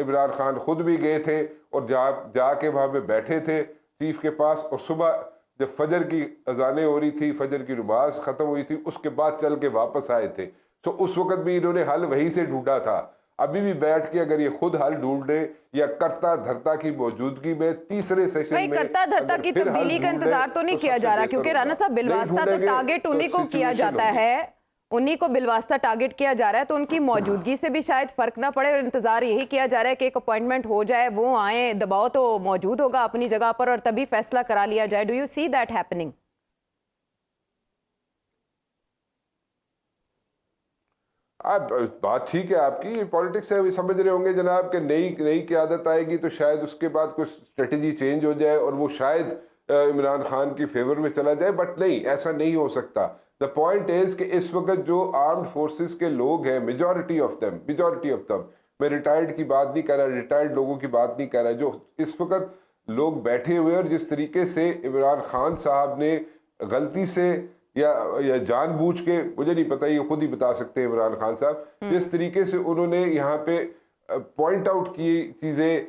عمران خان خود بھی گئے تھے اور جا کے وہاں پہ بیٹھے تھے چیف کے پاس, اور صبح جب فجر کی اذانیں ہو رہی تھی, فجر کی نماز ختم ہوئی تھی, اس کے بعد چل کے واپس آئے تھے. تو اس وقت بھی انہوں نے حل وہیں سے ڈھونڈا تھا. ابھی بھی بیٹھ کے اگر یہ خود حل ڈھونڈے یا کرتا دھرتا کی موجودگی میں تیسرے سیشن میں کرتا دھرتا کی تبدیلی کا انتظار تو نہیں کیا جا رہا, کیونکہ رانا صاحب بالواسطہ تو ٹارگٹ انہی کو کیا جاتا ہے, انہی کو بالواسطہ ٹارگٹ کیا جا رہا ہے, تو ان کی موجودگی سے بھی شاید فرق نہ پڑے, اور انتظار یہی کیا جا رہا ہے کہ ایک اپوائنٹمنٹ ہو جائے, وہ آئیں, دباؤ تو موجود ہوگا اپنی جگہ پر, اور تبھی فیصلہ کرا لیا جائے. Do you see that happening? بات ٹھیک ہے آپ کی, پالیٹکس ہے, سمجھ رہے ہوں گے جناب کہ نئی قیادت آئے گی تو شاید اس کے بعد کوئی اسٹریٹجی چینج ہو جائے اور وہ شاید عمران خان کی فیور میں چلا جائے, بٹ نہیں, ایسا نہیں ہو سکتا. دا پوائنٹ از کہ اس وقت جو آرمڈ فورسز کے لوگ ہیں, میجورٹی آف دم, میں ریٹائرڈ کی بات نہیں کر رہا, ریٹائرڈ لوگوں کی بات نہیں کر رہا, جو اس وقت لوگ بیٹھے ہوئے, اور جس طریقے سے عمران خان صاحب نے غلطی سے یا جان بوجھ کے, مجھے نہیں پتہ, یہ خود ہی بتا سکتے ہیں عمران خان صاحب, جس طریقے سے انہوں نے یہاں پہ پوائنٹ آؤٹ کی چیزیں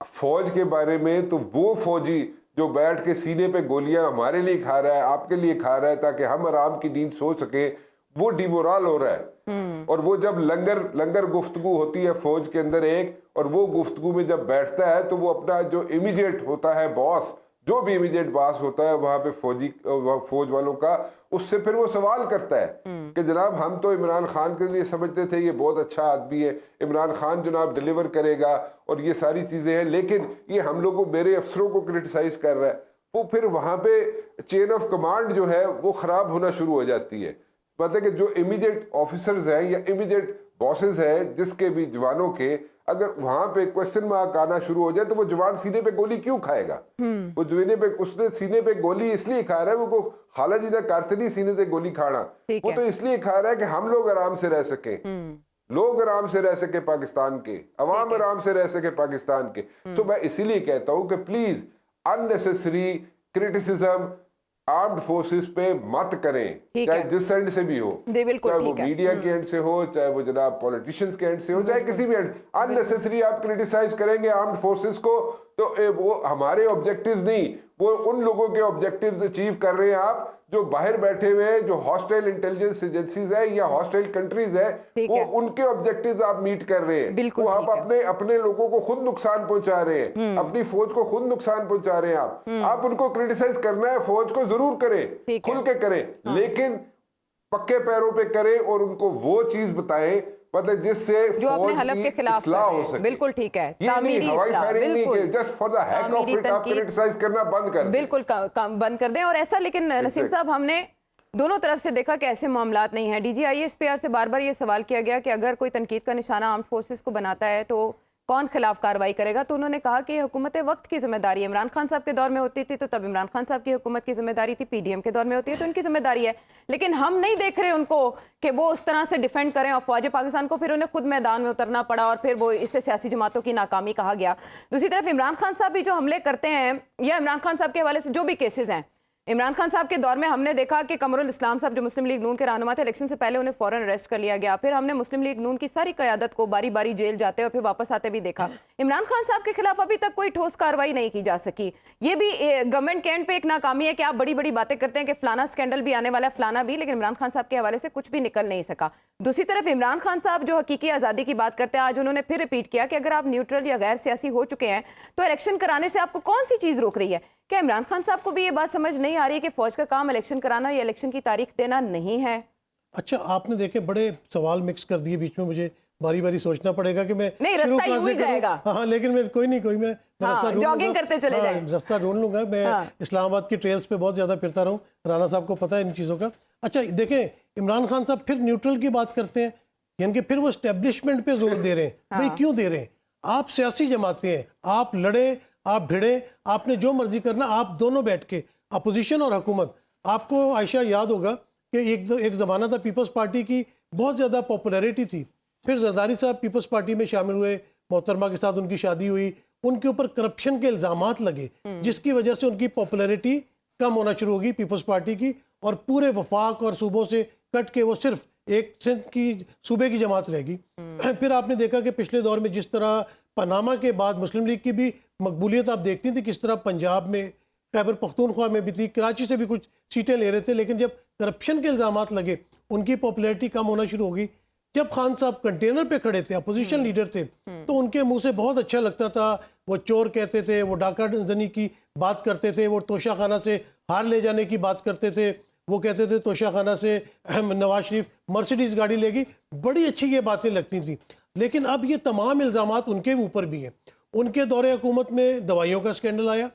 فوج کے بارے میں, تو وہ فوجی جو بیٹھ کے سینے پہ گولیاں ہمارے لیے کھا رہا ہے, آپ کے لیے کھا رہا ہے تاکہ ہم آرام کی نیند سو سکیں, وہ ڈیمورال ہو رہا ہے. اور وہ جب لنگر گفتگو ہوتی ہے فوج کے اندر ایک, اور وہ گفتگو میں جب بیٹھتا ہے تو وہ اپنا جو امیڈیٹ ہوتا ہے باس, جو بھی امیڈیٹ باس ہوتا ہے وہاں پہ فوج والوں کا, اس سے پھر وہ سوال کرتا ہے کہ جناب ہم تو عمران خان کے لیے سمجھتے تھے یہ بہت اچھا آدمی ہے, عمران خان جناب ڈیلیور کرے گا اور یہ ساری چیزیں ہیں, لیکن یہ ہم لوگوں میرے افسروں کو کرٹیسائز کر رہا ہے. وہ پھر وہاں پہ چین آف کمانڈ جو ہے وہ خراب ہونا شروع ہو جاتی ہے. مطلب کہ جو امیڈیٹ آفیسرز ہیں یا امیڈیٹ باسز ہیں جس کے بھی جوانوں کے, اگر وہاں پہ کوشچن مارک آنا شروع ہو جائے تو وہ جوان سینے پہ گولی کیوں کھائے گا؟ وہ اس نے سینے پہ گولی اس لیے کھا رہا ہے, وہ کو خالہ جی نے کرتے نہیں سینے پہ گولی کھانا, وہ تو اس لیے کھا رہا ہے کہ ہم لوگ آرام سے رہ سکیں, لوگ آرام سے رہ سکے پاکستان کے, عوام آرام سے رہ سکے پاکستان کے. تو میں اسی لیے کہتا ہوں کہ please unnecessary criticism armed forces پہ مت کریں, چاہے جس اینڈ سے بھی ہو, چاہے وہ میڈیا کے اینڈ سے ہو, چاہے وہ جناب پولیٹیشینز کے اینڈ سے ہو, چاہے کسی بھی اینڈ. اننیسیسری آپ کرٹیسائز کریں گے آرمڈ فورسز کو تو وہ ہمارے آبجیکٹیوز نہیں, وہ ان لوگوں کے آبجیکٹیوز اچیو کر رہے ہیں آپ جو باہر بیٹھے ہوئے ہیں, جو ہاسٹائل انٹیلیجنس ایجنسیز ہیں یا ہاسٹائل کنٹریز ہیں, وہ ان کے آبجیکٹیوز آپ میٹ کر رہے ہیں. وہ آپ اپنے لوگوں کو خود نقصان پہنچا رہے ہیں, اپنی فوج کو خود نقصان پہنچا رہے ہیں. آپ ان کو کرٹیسائز کرنا ہے فوج کو ضرور کریں, کھل کے کریں, لیکن پکے پیروں پہ کریں اور ان کو وہ چیز بتائیں مطلب جس سے جو اپنے حلف کے خلاف اصلاح ہو سکے. بالکل ٹھیک ہے, تعمیری اصلاح, بالکل just for the heck of it آپ کرٹیسائز کرنا بند کر دیں, بالکل بند کر دیں. اور ایسا, لیکن نسیم صاحب ہم نے دونوں طرف سے دیکھا کہ ایسے معاملات نہیں ہیں. D G I S P R سے بار بار یہ سوال کیا گیا کہ اگر کوئی تنقید کا نشانہ آرمڈ فورسز کو بناتا ہے تو کون خلاف کارروائی کرے گا, تو انہوں نے کہا کہ یہ حکومت وقت کی ذمہ داری ہے. عمران خان صاحب کے دور میں ہوتی تھی تو تب عمران خان صاحب کی حکومت کی ذمہ داری تھی, پی ڈی ایم کے دور میں ہوتی ہے تو ان کی ذمہ داری ہے, لیکن ہم نہیں دیکھ رہے ان کو کہ وہ اس طرح سے ڈیفینڈ کریں. اور فوج پاکستان کو پھر انہیں خود میدان میں اترنا پڑا, اور پھر وہ اس سے سیاسی جماعتوں کی ناکامی کہا گیا. دوسری طرف عمران خان صاحب بھی جو حملے کرتے ہیں, یا عمران خان صاحب کے حوالے سے جو بھی کیسز ہیں, عمران خان صاحب کے دور میں ہم نے دیکھا کہ قمر الاسلام صاحب جو مسلم لیگ نون کے رہنما تھے, الیکشن سے پہلے انہیں فوراً اریسٹ کر لیا گیا. پھر ہم نے مسلم لیگ نون کی ساری قیادت کو باری باری جیل جاتے اور پھر واپس آتے بھی دیکھا. عمران خان صاحب کے خلاف ابھی تک کوئی ٹھوس کارروائی نہیں کی جا سکی. یہ بھی گورنمنٹ کے اینڈ پہ ایک ناکامی ہے کہ آپ بڑی بڑی باتیں کرتے ہیں کہ فلانا اسکینڈل بھی آنے والا ہے, فلانا بھی, لیکن عمران خان صاحب کے حوالے سے کچھ بھی نکل نہیں سکا. دوسری طرف عمران خان صاحب جو حقیقی آزادی کی بات کرتے ہیں, آج انہوں نے پھر ریپیٹ کیا کہ اگر آپ نیوٹرل یا غیر سیاسی ہو چکے ہیں تو الیکشن کرانے سے آپ کو کون سی چیز روک رہی ہے. کہ عمران خان صاحب کو بھی یہ بات سمجھ نہیں آ رہی ہے کہ فوج کا کام الیکشن کرانا یا الیکشن کی تاریخ دینا نہیں ہے؟ اچھا, آپ نے دیکھے بڑے سوال مکس کر دیے بیچ میں, مجھے باری باری سوچنا پڑے گا کہ میں نہیں, رستہ یوں ہی جائے گا. ہاں, لیکن میں جاگنگ کرتے چلے جائیں, رستہ ڈھونڈ لوں گا. میں اسلام آباد کی ٹریلز پہ بہت زیادہ پھرتا رہوں, رانا صاحب کو پتہ ہے ان چیزوں کا. اچھا دیکھیں, عمران خان صاحب پھر نیوٹرل کی بات کرتے ہیں, یعنی کہ پھر وہ اسٹیبلشمنٹ پہ زور دے رہے ہیں. بھائی کیوں دے رہے ہیں؟ آپ سیاسی جماعتیں ہیں, آپ لڑے, آپ بھیڑے, آپ نے جو مرضی کرنا, آپ دونوں بیٹھ کے اپوزیشن اور حکومت. آپ کو عائشہ یاد ہوگا کہ ایک زمانہ تھا پیپلز پارٹی کی بہت زیادہ پاپولیرٹی تھی, پھر زرداری صاحب پیپلز پارٹی میں شامل ہوئے, محترمہ کے ساتھ ان کی شادی ہوئی, ان کے اوپر کرپشن کے الزامات لگے جس کی وجہ سے ان کی پاپولیرٹی کم ہونا شروع ہوگی پیپلز پارٹی کی, اور پورے وفاق اور صوبوں سے کٹ کے وہ صرف ایک سندھ کی صوبے کی جماعت رہ گی. پھر آپ نے دیکھا کہ پچھلے دور میں جس طرح پاناما کے بعد مسلم لیگ کی بھی مقبولیت آپ دیکھتی تھی کس طرح پنجاب میں خیبر پختونخوا میں بھی تھی, کراچی سے بھی کچھ سیٹیں لے رہے تھے, لیکن جب کرپشن کے الزامات لگے ان کی پاپولیرٹی کم ہونا شروع ہو گئی. جب خان صاحب کنٹینر پہ کھڑے تھے, اپوزیشن لیڈر تھے, تو ان کے منہ سے بہت اچھا لگتا تھا, وہ چور کہتے تھے, وہ ڈاکہ زنی کی بات کرتے تھے, وہ توشہ خانہ سے ہار لے جانے کی بات کرتے تھے, وہ کہتے تھے توشہ خانہ سے نواز شریف مرسیڈیز گاڑی لے گی, بڑی اچھی یہ باتیں لگتی تھیں. لیکن اب یہ تمام الزامات ان کے اوپر بھی ہیں. ان کے دور حکومت میں دوائیوں کا سکینڈل آیا,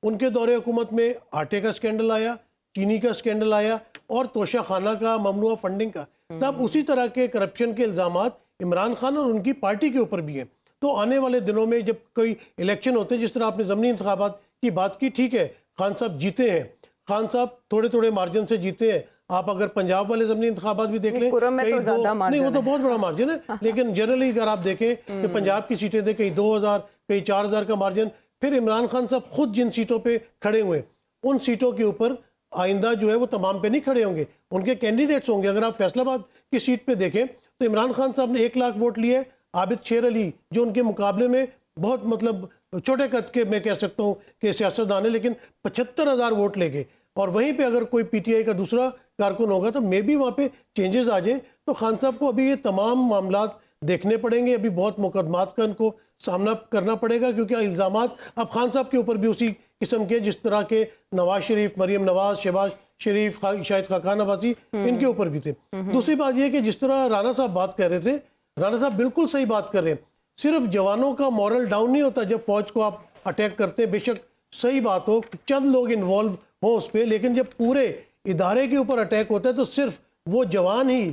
ان کے دور حکومت میں آٹے کا سکینڈل آیا, چینی کا سکینڈل آیا, اور توشہ خانہ کا, ممنوعہ فنڈنگ کا. تب اسی طرح کے کرپشن کے الزامات عمران خان اور ان کی پارٹی کے اوپر بھی ہیں. تو آنے والے دنوں میں جب کوئی الیکشن ہوتے ہیں, جس طرح آپ نے ضمنی انتخابات کی بات کی, ٹھیک ہے خان صاحب جیتے ہیں, خان صاحب تھوڑے تھوڑے مارجن سے جیتے ہیں. آپ اگر پنجاب والے ضمنی انتخابات بھی دیکھ لیں, نہیں وہ تو بہت بڑا مارجن ہے, لیکن جنرلی اگر آپ دیکھیں کہ پنجاب کی سیٹیں تھے کہیں 2000 کہیں 4000 کا مارجن. پھر عمران خان صاحب خود جن سیٹوں پہ کھڑے ہوئے, ان سیٹوں کے اوپر آئندہ جو ہے وہ تمام پہ نہیں کھڑے ہوں گے, ان کے کینڈیڈیٹس ہوں گے. اگر آپ فیصل آباد کی سیٹ پہ دیکھیں تو عمران خان صاحب نے 1 لاکھ ووٹ لیے, عابد شیر علی جو ان کے مقابلے میں بہت مطلب چھوٹے قد کے میں کہہ سکتا ہوں کہ سیاستدان ہے, لیکن 75,000 ووٹ لے گئے. اور وہیں پہ اگر کوئی پی ٹی آئی کا دوسرا کارکن ہوگا تو مے بی وہاں پہ چینجز آ جائیں. تو خان صاحب کو ابھی یہ تمام معاملات دیکھنے پڑیں گے, ابھی بہت مقدمات کا ان کو سامنا کرنا پڑے گا, کیونکہ الزامات اب خان صاحب کے اوپر بھی اسی قسم کے جس طرح کے نواز شریف, مریم نواز, شہباز شریف, شاہد خاقان عباسی ان کے اوپر بھی تھے. دوسری بات یہ کہ جس طرح رانا صاحب بات کر رہے تھے, رانا صاحب بالکل صحیح بات کر رہے ہیں. صرف جوانوں کا مورل ڈاؤن نہیں ہوتا جب فوج کو آپ اٹیک کرتے ہیں, بے شک صحیح بات ہو, چند لوگ انوالو ہوں اس پہ, لیکن جب پورے ادارے کے اوپر اٹیک ہوتا ہے تو صرف وہ جوان ہی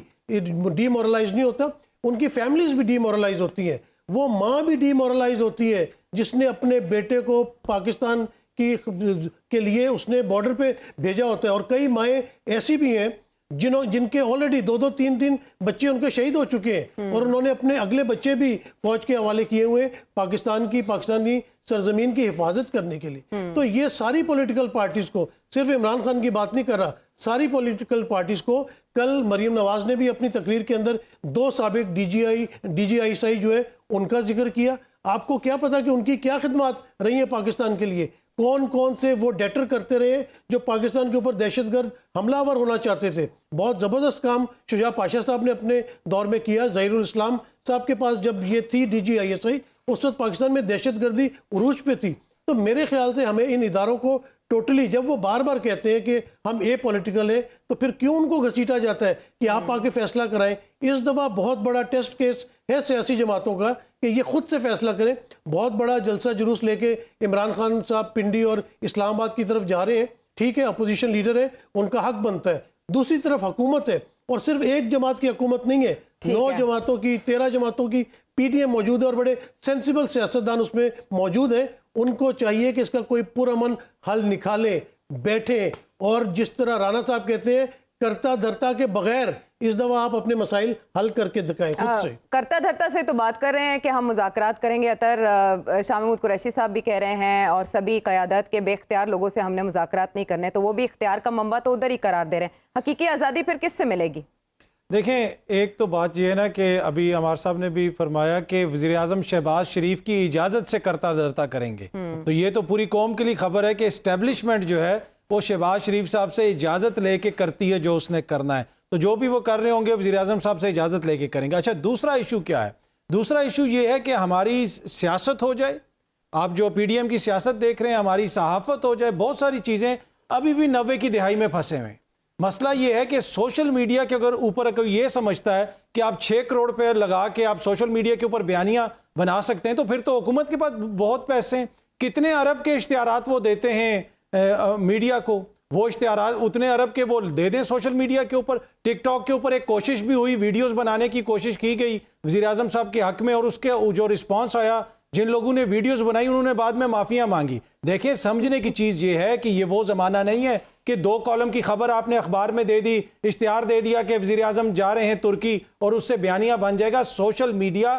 ڈی مورلائز نہیں ہوتا, ان کی فیملیز بھی ڈی مورلائز ہوتی ہیں. وہ ماں بھی ڈی مورلائز ہوتی ہے جس نے اپنے بیٹے کو پاکستان کے لیے اس نے بارڈر پہ بھیجا ہوتا ہے. اور کئی مائیں ایسی بھی ہیں جن کے آلریڈی 2-2 3-3 بچے ان کے شہید ہو چکے ہیں, اور انہوں نے اپنے اگلے بچے بھی فوج کے حوالے کیے ہوئے پاکستانی سرزمین کی حفاظت کرنے کے لیے. تو یہ ساری پولیٹیکل پارٹیز کو, صرف عمران خان کی بات نہیں کر رہا, ساری پولیٹیکل پارٹیز کو, کل مریم نواز نے بھی اپنی تقریر کے اندر 2 سابق D G I S I جو ہے ان کا ذکر کیا. آپ کو کیا پتا کہ ان کی کیا خدمات رہی ہیں پاکستان کے لیے, کون کون سے وہ ڈیٹر کرتے رہے جو پاکستان کے اوپر دہشت گرد حملہ آور ہونا چاہتے تھے. بہت زبردست کام شجاع پاشا صاحب نے اپنے دور میں کیا. ظہیر الاسلام صاحب کے پاس جب یہ تھی D G I S I, اس وقت پاکستان میں دہشت گردی عروج پہ تھی. تو میرے خیال سے ہمیں ان اداروں کو ٹوٹلی, جب وہ بار بار کہتے ہیں کہ ہم اے پولیٹیکل ہیں, تو پھر کیوں ان کو گھسیٹا جاتا ہے کہ آپ آ کے فیصلہ کرائیں. اس دفعہ بہت بڑا ٹیسٹ کیس ہے سیاسی جماعتوں کا کہ یہ خود سے فیصلہ کریں. بہت بڑا جلسہ جلوس لے کے عمران خان صاحب پنڈی اور اسلام آباد کی طرف جا رہے ہیں, ٹھیک ہے اپوزیشن لیڈر ہے, ان کا حق بنتا ہے. دوسری طرف حکومت ہے, اور صرف ایک جماعت کی حکومت نہیں ہے, 9 جماعتوں کی, 13 جماعتوں کی پی ٹی ایم موجود ہے, اور بڑے سینسیبل سیاستدان اس میں موجود ہیں. ان کو چاہیے کہ اس کا کوئی پرامن حل نکالیں, بیٹھیں, اور جس طرح رانا صاحب کہتے ہیں کرتا دھرتا کے بغیر اس دفعہ آپ اپنے مسائل حل کر کے دکھائیں خود سے. کرتا دھرتا سے تو بات کر رہے ہیں کہ ہم مذاکرات کریں گے. اطہر شاہ محمود قریشی صاحب بھی کہہ رہے ہیں, اور سبھی قیادت کے بے اختیار لوگوں سے ہم نے مذاکرات نہیں کرنے, تو وہ بھی اختیار کا منبع تو ادھر ہی قرار دے رہے ہیں. حقیقی آزادی پھر کس سے ملے گی؟ دیکھیں, ایک تو بات یہ ہے نا کہ ابھی عمار صاحب نے بھی فرمایا کہ وزیر اعظم شہباز شریف کی اجازت سے کرتا دھرتا کریں گے. تو یہ تو پوری قوم کے لیے خبر ہے کہ اسٹیبلشمنٹ جو ہے وہ شہباز شریف صاحب سے اجازت لے کے کرتی ہے جو اس نے کرنا ہے. تو جو بھی وہ کر رہے ہوں گے وزیر اعظم صاحب سے اجازت لے کے کریں گے. اچھا, دوسرا ایشو کیا ہے؟ دوسرا ایشو یہ ہے کہ ہماری سیاست ہو جائے, آپ جو پی ڈی ایم کی سیاست دیکھ رہے ہیں, ہماری صحافت ہو جائے, بہت ساری چیزیں ابھی بھی 90 کی دہائی میں پھنسے ہوئے. مسئلہ یہ ہے کہ سوشل میڈیا کے اگر اوپر کوئی یہ سمجھتا ہے کہ آپ 6 کروڑ پہ لگا کے آپ سوشل میڈیا کے اوپر بیانیاں بنا سکتے ہیں, تو پھر تو حکومت کے پاس بہت پیسے ہیں. کتنے ارب کے اشتہارات وہ دیتے ہیں میڈیا کو, وہ اشتہارات اتنے ارب کے وہ دے دیں سوشل میڈیا کے اوپر. ٹک ٹاک کے اوپر ایک کوشش بھی ہوئی, ویڈیوز بنانے کی کوشش کی گئی وزیر اعظم صاحب کے حق میں, اور اس کے جو رسپانس آیا, جن لوگوں نے ویڈیوز بنائی انہوں نے بعد میں معافیاں مانگی. دیکھیں, سمجھنے کی چیز یہ ہے کہ یہ وہ زمانہ نہیں ہے کہ 2 کالم کی خبر آپ نے اخبار میں دے دی, اشتہار دے دیا کہ وزیر اعظم جا رہے ہیں ترکی, اور اس سے بیانیہ بن جائے گا. سوشل میڈیا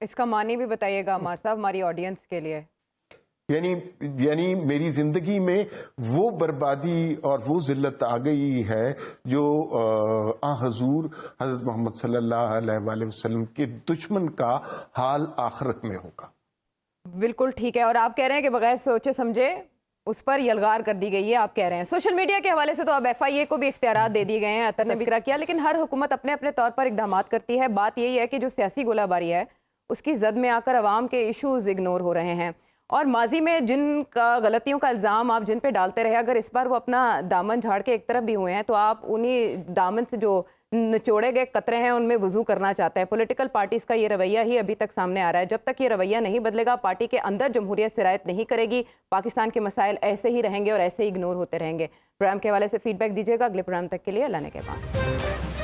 اس کا معنی بھی بتائیے گا عمار صاحب ہماری آڈینس کے لیے. یعنی میری زندگی میں وہ بربادی اور وہ ذلت آ گئی ہے جو حضور حضرت محمد صلی اللہ علیہ وآلہ وسلم کے دشمن کا حال آخرت میں ہوگا. بالکل ٹھیک ہے. اور آپ کہہ رہے ہیں کہ بغیر سوچے سمجھے اس پر یلغار کر دی گئی ہے, آپ کہہ رہے ہیں. سوشل میڈیا کے حوالے سے تو اب ایف آئی اے کو بھی اختیارات دے دیے گئے ہیں, عطر نے بھی ذکر کیا, لیکن ہر حکومت اپنے اپنے طور پر اقدامات کرتی ہے. بات یہی ہے کہ جو سیاسی گولہ باری ہے اس کی زد میں آ کر عوام کے ایشوز اگنور ہو رہے ہیں, اور ماضی میں جن کا غلطیوں کا الزام آپ جن پہ ڈالتے رہے, اگر اس بار وہ اپنا دامن جھاڑ کے ایک طرف بھی ہوئے ہیں تو آپ انہی دامن سے جو نچوڑے گئے قطرے ہیں ان میں وضو کرنا چاہتے ہیں. پولیٹیکل پارٹیز کا یہ رویہ ہی ابھی تک سامنے آ رہا ہے. جب تک یہ رویہ نہیں بدلے گا, پارٹی کے اندر جمہوریت سرایت نہیں کرے گی, پاکستان کے مسائل ایسے ہی رہیں گے اور ایسے ہی اگنور ہوتے رہیں گے. پروگرام کے حوالے سے فیڈ بیک دیجیے گا. اگلے پروگرام تک کے لیے اللہ نے کے بعد.